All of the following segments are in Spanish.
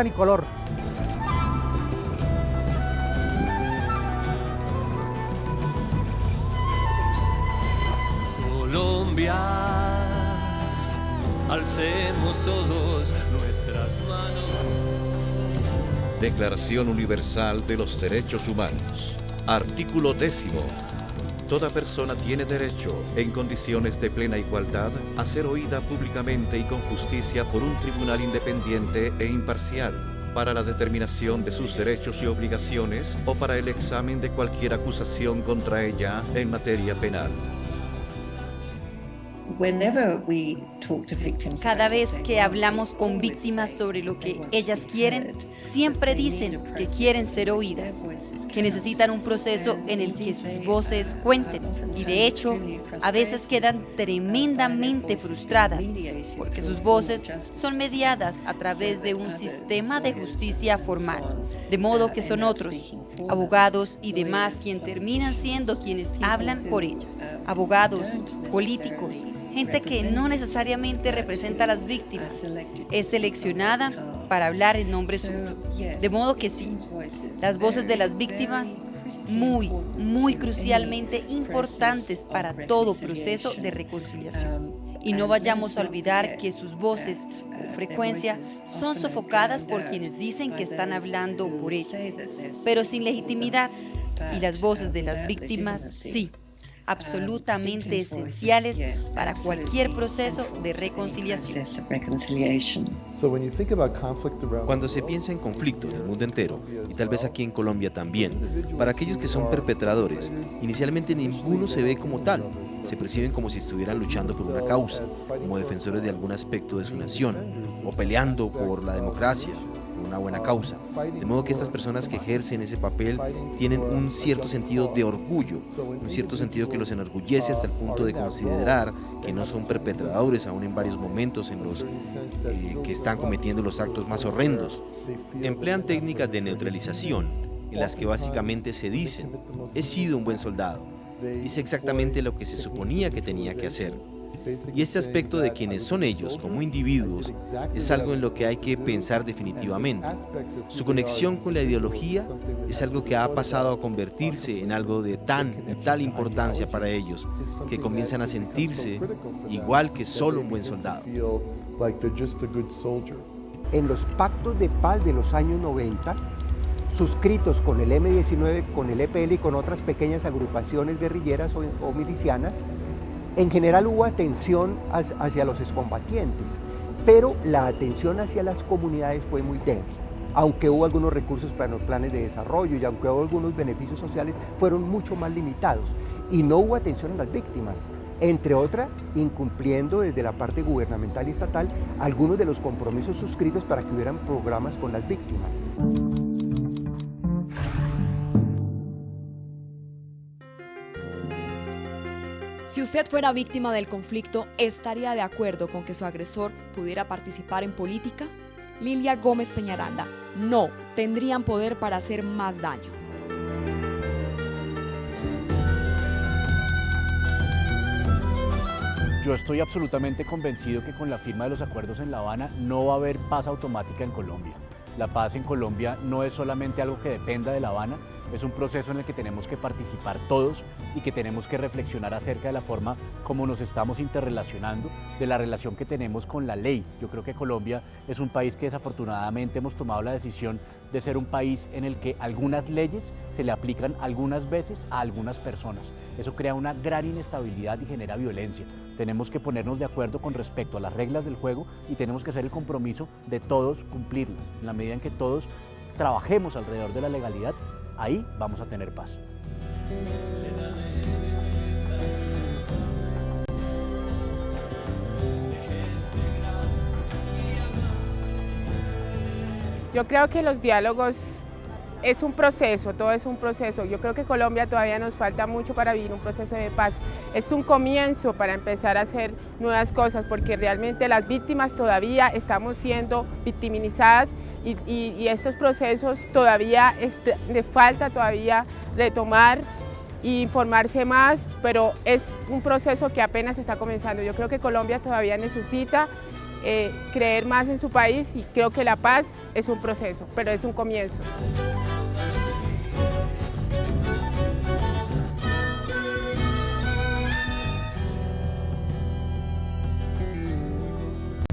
Ni color. Colombia, alcemos todos nuestras manos. Declaración Universal de los Derechos Humanos. Artículo 10. Toda persona tiene derecho, en condiciones de plena igualdad, a ser oída públicamente y con justicia por un tribunal independiente e imparcial, para la determinación de sus derechos y obligaciones o para el examen de cualquier acusación contra ella en materia penal. Cada vez que hablamos con víctimas sobre lo que ellas quieren, siempre dicen que quieren ser oídas, que necesitan un proceso en el que sus voces cuenten y de hecho a veces quedan tremendamente frustradas porque sus voces son mediadas a través de un sistema de justicia formal, de modo que son otros, abogados y demás quien terminan siendo quienes hablan por ellas, abogados, políticos, gente que no necesariamente representa a las víctimas, es seleccionada para hablar en nombre suyo. De modo que sí, las voces de las víctimas, muy crucialmente importantes para todo proceso de reconciliación. Y no vayamos a olvidar que sus voces, con frecuencia, son sofocadas por quienes dicen que están hablando por ellas, pero sin legitimidad. Y las voces de las víctimas, sí, absolutamente esenciales para cualquier proceso de reconciliación. Cuando se piensa en conflicto en el mundo entero, y tal vez aquí en Colombia también, para aquellos que son perpetradores, inicialmente ninguno se ve como tal. Se perciben como si estuvieran luchando por una causa, como defensores de algún aspecto de su nación, o peleando por la democracia, por una buena causa. De modo que estas personas que ejercen ese papel tienen un cierto sentido de orgullo, un cierto sentido que los enorgullece hasta el punto de considerar que no son perpetradores aún en varios momentos en los que están cometiendo los actos más horrendos. Emplean técnicas de neutralización en las que básicamente se dicen: he sido un buen soldado, hice exactamente lo que se suponía que tenía que hacer. Y este aspecto de quienes son ellos como individuos es algo en lo que hay que pensar definitivamente. Su conexión con la ideología es algo que ha pasado a convertirse en algo de tal importancia para ellos, que comienzan a sentirse igual que solo un buen soldado. En los pactos de paz de los años 90, suscritos con el M-19, con el EPL y con otras pequeñas agrupaciones guerrilleras o milicianas, en general hubo atención hacia los excombatientes, pero la atención hacia las comunidades fue muy débil. Aunque hubo algunos recursos para los planes de desarrollo y aunque hubo algunos beneficios sociales, fueron mucho más limitados y no hubo atención a las víctimas, entre otras, incumpliendo desde la parte gubernamental y estatal algunos de los compromisos suscritos para que hubieran programas con las víctimas. Si usted fuera víctima del conflicto, ¿estaría de acuerdo con que su agresor pudiera participar en política? Lilia Gómez Peñaranda: no, tendrían poder para hacer más daño. Yo estoy absolutamente convencido que con la firma de los acuerdos en La Habana no va a haber paz automática en Colombia. La paz en Colombia no es solamente algo que dependa de La Habana, es un proceso en el que tenemos que participar todos y que tenemos que reflexionar acerca de la forma como nos estamos interrelacionando, de la relación que tenemos con la ley. Yo creo que Colombia es un país que desafortunadamente hemos tomado la decisión de ser un país en el que algunas leyes se le aplican algunas veces a algunas personas. Eso crea una gran inestabilidad y genera violencia. Tenemos que ponernos de acuerdo con respecto a las reglas del juego y tenemos que hacer el compromiso de todos cumplirlas. En la medida en que todos trabajemos alrededor de la legalidad, ahí vamos a tener paz. Yo creo que los diálogos es un proceso, todo es un proceso. Yo creo que Colombia todavía nos falta mucho para vivir un proceso de paz. Es un comienzo para empezar a hacer nuevas cosas, porque realmente las víctimas todavía estamos siendo victimizadas y estos procesos todavía le falta todavía retomar e informarse más, pero es un proceso que apenas está comenzando. Yo creo que Colombia todavía necesita creer más en su país, y creo que la paz es un proceso, pero es un comienzo.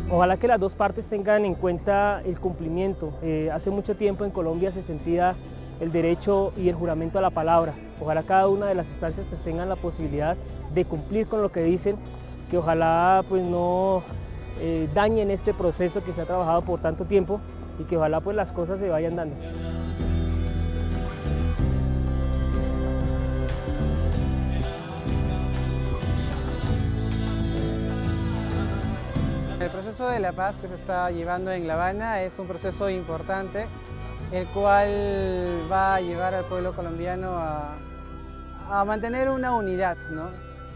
Ojalá que las dos partes tengan en cuenta el cumplimiento. Hace mucho tiempo en Colombia se sentía el derecho y el juramento a la palabra. Ojalá cada una de las instancias pues tengan la posibilidad de cumplir con lo que dicen, que ojalá pues no dañen este proceso que se ha trabajado por tanto tiempo y que ojalá pues las cosas se vayan dando. El proceso de la paz que se está llevando en La Habana es un proceso importante, el cual va a llevar al pueblo colombiano a mantener una unidad, ¿no?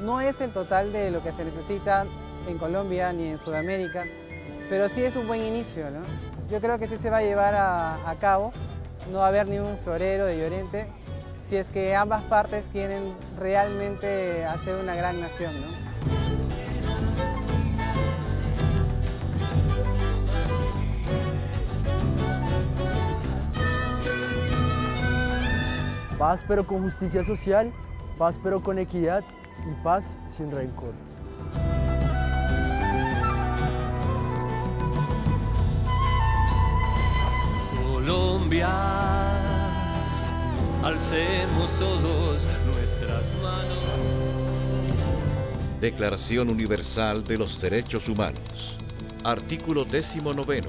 No es el total de lo que se necesita en Colombia ni en Sudamérica, pero sí es un buen inicio, ¿no? Yo creo que sí se va a llevar a cabo, no va a haber ni un florero de Llorente, si es que ambas partes quieren realmente hacer una gran nación, ¿no? Paz pero con justicia social, paz pero con equidad y paz sin rencor. Colombia, alcemos todos nuestras manos. Declaración Universal de los Derechos Humanos. Artículo 19.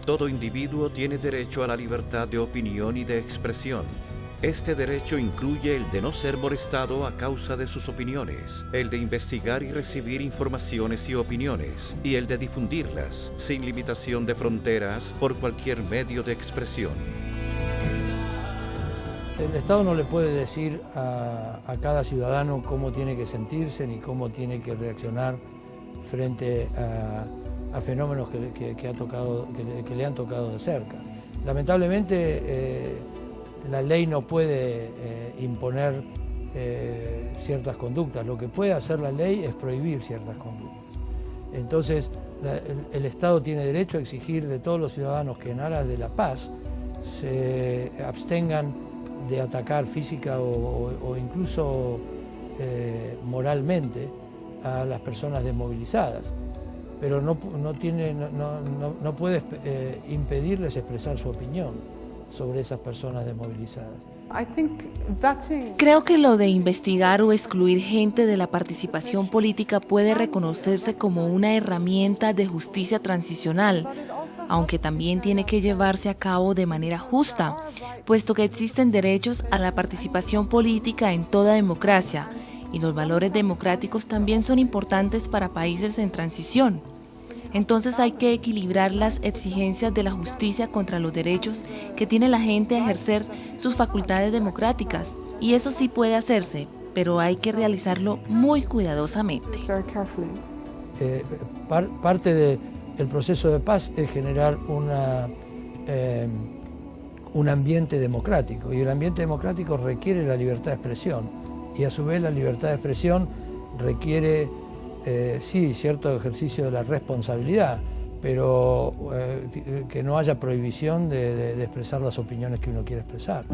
Todo individuo tiene derecho a la libertad de opinión y de expresión. Este derecho incluye el de no ser molestado a causa de sus opiniones, el de investigar y recibir informaciones y opiniones, y el de difundirlas, sin limitación de fronteras, por cualquier medio de expresión. El Estado no le puede decir a cada ciudadano cómo tiene que sentirse ni cómo tiene que reaccionar frente a fenómenos que le han tocado de cerca. Lamentablemente, la ley no puede imponer ciertas conductas. Lo que puede hacer la ley es prohibir ciertas conductas. Entonces, el Estado tiene derecho a exigir de todos los ciudadanos que en aras de la paz se abstengan de atacar física o incluso moralmente a las personas desmovilizadas. Pero no puede impedirles expresar su opinión sobre esas personas desmovilizadas. Creo que lo de investigar o excluir gente de la participación política puede reconocerse como una herramienta de justicia transicional, aunque también tiene que llevarse a cabo de manera justa, puesto que existen derechos a la participación política en toda democracia, y los valores democráticos también son importantes para países en transición. Entonces hay que equilibrar las exigencias de la justicia contra los derechos que tiene la gente a ejercer sus facultades democráticas. Y eso sí puede hacerse, pero hay que realizarlo muy cuidadosamente. Parte del proceso de paz es generar un ambiente democrático, y el ambiente democrático requiere la libertad de expresión, y a su vez la libertad de expresión requiere sí, cierto ejercicio de la responsabilidad, pero que no haya prohibición de expresar las opiniones que uno quiere expresar.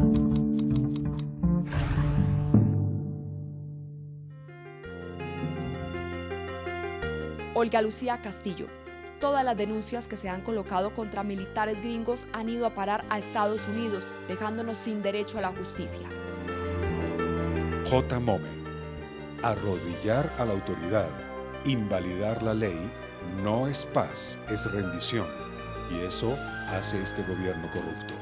Olga Lucía Castillo. Todas las denuncias que se han colocado contra militares gringos han ido a parar a Estados Unidos, dejándonos sin derecho a la justicia. J. Mome. Arrodillar a la autoridad, invalidar la ley, no es paz, es rendición. Y eso hace este gobierno corrupto.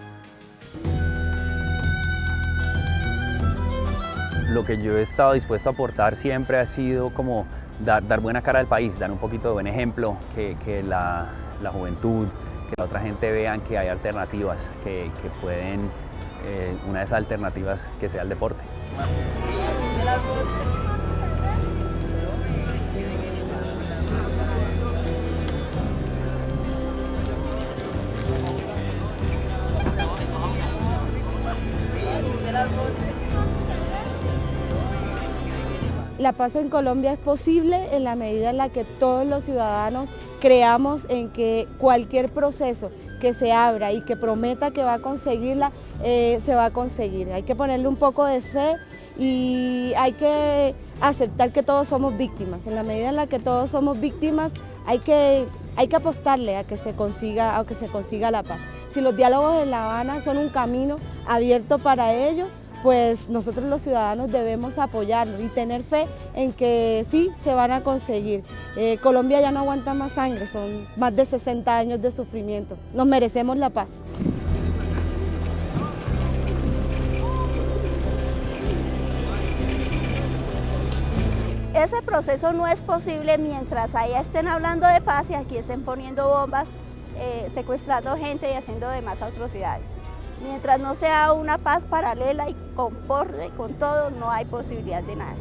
Lo que yo he estado dispuesto a aportar siempre ha sido como dar buena cara al país, dar un poquito de buen ejemplo, que la juventud, que la otra gente vean que hay alternativas, que pueden, una de esas alternativas que sea el deporte. La paz en Colombia es posible en la medida en la que todos los ciudadanos creamos en que cualquier proceso que se abra y que prometa que va a conseguirla, se va a conseguir. Hay que ponerle un poco de fe y hay que aceptar que todos somos víctimas. En la medida en la que todos somos víctimas, hay que apostarle a que se consiga la paz. Si los diálogos en La Habana son un camino abierto para ello, pues nosotros los ciudadanos debemos apoyarlos y tener fe en que sí se van a conseguir. Colombia ya no aguanta más sangre, son más de 60 años de sufrimiento. Nos merecemos la paz. Ese proceso no es posible mientras allá estén hablando de paz y aquí estén poniendo bombas, secuestrando gente y haciendo demás atrocidades. Mientras no sea una paz paralela y concorde con todo, no hay posibilidad de nada.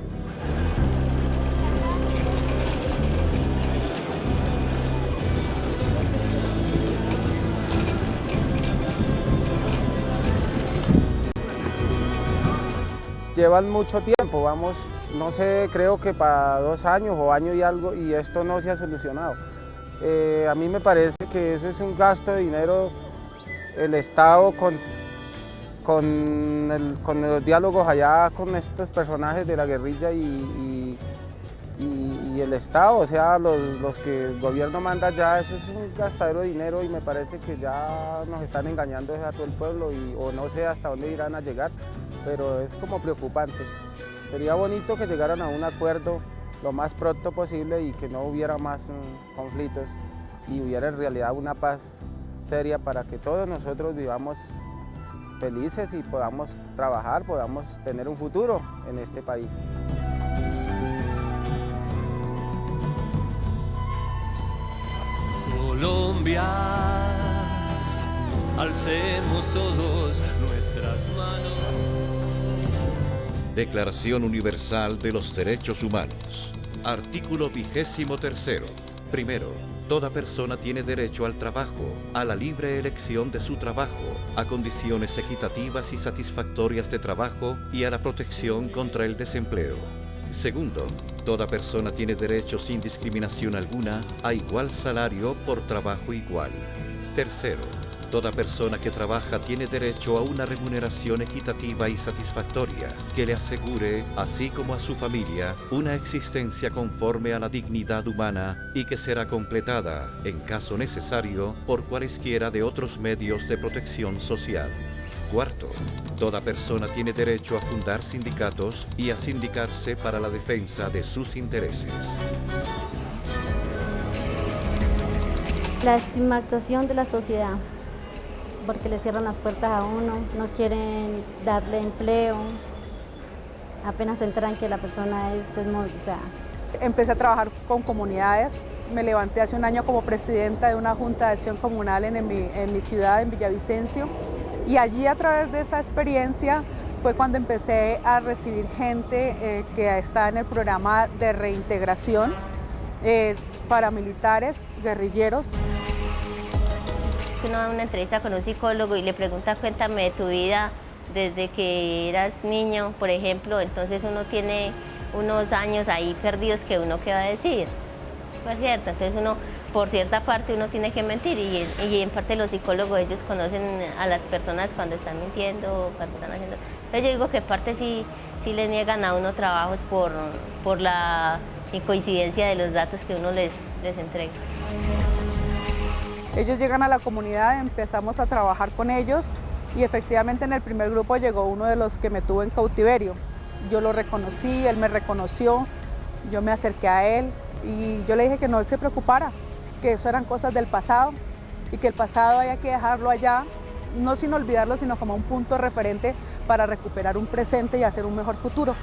Llevan mucho tiempo, vamos, no sé, creo que para 2 años o año y algo, y esto no se ha solucionado. A mí me parece que eso es un gasto de dinero, el Estado con los diálogos allá con estos personajes de la guerrilla y el Estado, o sea, los que el gobierno manda allá, eso es un gastadero de dinero y me parece que ya nos están engañando a todo el pueblo o no sé hasta dónde irán a llegar, pero es como preocupante. Sería bonito que llegaran a un acuerdo lo más pronto posible y que no hubiera más conflictos y hubiera en realidad una paz seria para que todos nosotros vivamos felices y podamos trabajar, podamos tener un futuro en este país. Colombia, alcemos todos nuestras manos. Declaración Universal de los Derechos Humanos. Artículo 23. Primero, toda persona tiene derecho al trabajo, a la libre elección de su trabajo, a condiciones equitativas y satisfactorias de trabajo y a la protección contra el desempleo. Segundo, toda persona tiene derecho sin discriminación alguna a igual salario por trabajo igual. Tercero, toda persona que trabaja tiene derecho a una remuneración equitativa y satisfactoria que le asegure, así como a su familia, una existencia conforme a la dignidad humana y que será completada, en caso necesario, por cualesquiera de otros medios de protección social. Cuarto, toda persona tiene derecho a fundar sindicatos y a sindicarse para la defensa de sus intereses. La estigmatización de la sociedad, porque le cierran las puertas a uno, no quieren darle empleo, apenas se enteran que la persona es desmovilizada. Empecé a trabajar con comunidades, me levanté hace un año como presidenta de una junta de acción comunal en mi ciudad, en Villavicencio, y allí a través de esa experiencia fue cuando empecé a recibir gente que está en el programa de reintegración, paramilitares, guerrilleros. Uno da una entrevista con un psicólogo y le pregunta, cuéntame de tu vida desde que eras niño, por ejemplo, entonces uno tiene unos años ahí perdidos que uno qué va a decir, ¿es cierto? Entonces uno, por cierta parte, uno tiene que mentir y en parte los psicólogos, ellos conocen a las personas cuando están mintiendo, cuando están haciendo... Entonces yo digo que en parte sí le niegan a uno trabajos por la incoincidencia de los datos que uno les entrega. Ellos llegan a la comunidad, empezamos a trabajar con ellos y efectivamente en el primer grupo llegó uno de los que me tuvo en cautiverio. Yo lo reconocí, él me reconoció, yo me acerqué a él y yo le dije que no se preocupara, que eso eran cosas del pasado y que el pasado había que dejarlo allá, no sin olvidarlo, sino como un punto referente para recuperar un presente y hacer un mejor futuro.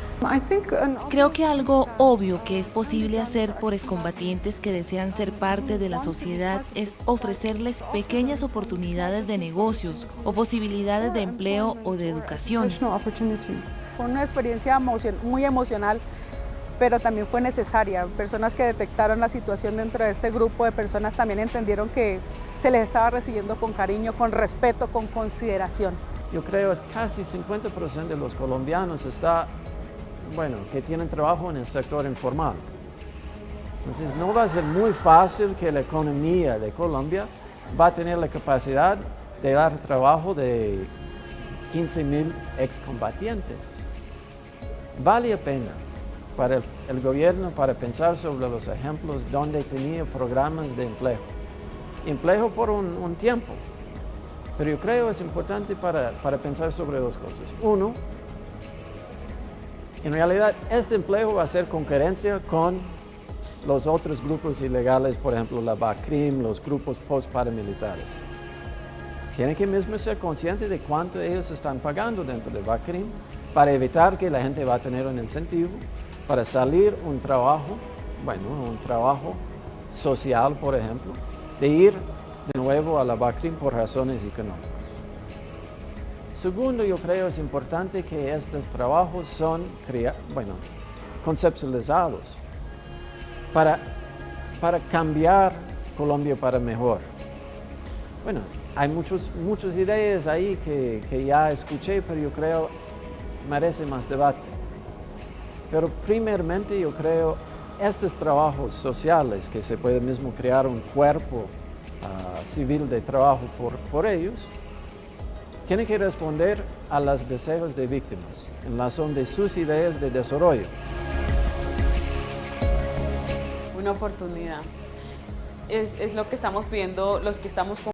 Creo que algo obvio que es posible hacer por excombatientes que desean ser parte de la sociedad es ofrecerles pequeñas oportunidades de negocios o posibilidades de empleo o de educación. Fue una experiencia muy emocional, pero también fue necesaria. Personas que detectaron la situación dentro de este grupo de personas también entendieron que se les estaba recibiendo con cariño, con respeto, con consideración. Yo creo que casi 50% de los colombianos que tienen trabajo en el sector informal. Entonces no va a ser muy fácil que la economía de Colombia va a tener la capacidad de dar trabajo de 15,000 excombatientes. Vale la pena para el gobierno para pensar sobre los ejemplos donde tenía programas de empleo. Empleo por un tiempo, pero yo creo que es importante para pensar sobre dos cosas. Uno, en realidad este empleo va a ser concurrencia con los otros grupos ilegales, por ejemplo la BACRIM, los grupos post-paramilitares. Tienen que mismo ser conscientes de cuánto ellos están pagando dentro de BACRIM para evitar que la gente va a tener un incentivo para salir un trabajo social, por ejemplo, de ir de nuevo a la BACRIM por razones económicas. Segundo, yo creo es importante que estos trabajos son conceptualizados para cambiar Colombia para mejor. Bueno, hay muchas ideas ahí que ya escuché, pero yo creo merece más debate. Pero primeramente yo creo estos trabajos sociales, que se puede mismo crear un cuerpo civil de trabajo por ellos, tienen que responder a los deseos de víctimas en razón de sus ideas de desarrollo. Una oportunidad. Es lo que estamos pidiendo los que estamos con